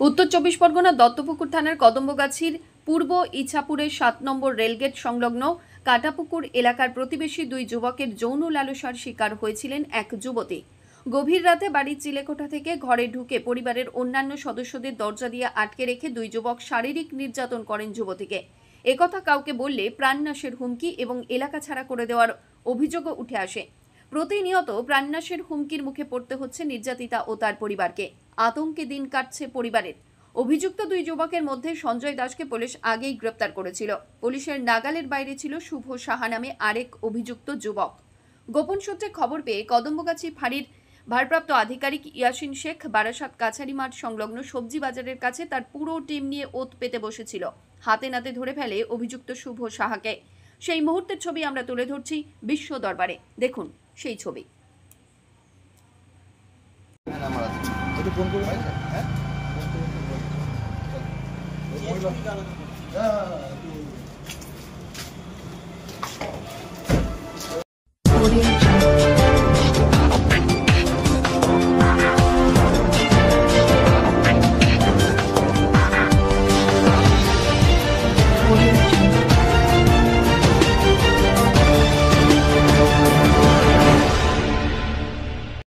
উত্তর চব্বিশ পরগনার দত্তপুকুর থানার কদম্বগাছির পূর্ব ইছাপুরের ৭ নম্বর রেলগেট সংলগ্ন কাটাপুকুর এলাকার প্রতিবেশী দুই যুবকের যৌন লালসার শিকার হয়েছিলেন এক যুবতী। গভীর রাতে বাড়ির চিলেকোঠা থেকে ঘরে ঢুকে পরিবারের অন্যান্য সদস্যদের দরজা দিয়ে আটকে রেখে দুই যুবক শারীরিক নির্যাতন করেন যুবতীকে। একথা কাউকে বললে প্রাণনাশের হুমকি এবং এলাকা ছাড়া করে দেওয়ার অভিযোগও উঠে আসে। প্রতিনিয়ত প্রাণনাশের হুমকির মুখে পড়তে হচ্ছে নির্যাতিতা ও তার পরিবারকে। আতঙ্কে দিন কাটছে পরিবারের। অভিযুক্ত দুই যুবকের মধ্যে সঞ্জয় দাসকে পুলিশ আগেই গ্রেপ্তার করেছিল। পুলিশের নাগালের বাইরে ছিল শুভ সাহা নামে আরেক অভিযুক্ত যুবক। গোপন সূত্রে খবর পেয়ে কদম্বগাছি ফাঁড়ির ভারপ্রাপ্ত আধিকারিক ইয়াসিন শেখ বারাসাত কাছারি মাঠ সংলগ্ন সবজি বাজারের কাছে তার পুরো টিম নিয়ে ওত পেতে বসেছিল। হাতে নাতে ধরে ফেলে অভিযুক্ত শুভ সাহাকে। সেই মুহূর্তের ছবি আমরা তুলে ধরছি বিশ্ব দরবারে। দেখুন সেই ছবি। হ্যাঁ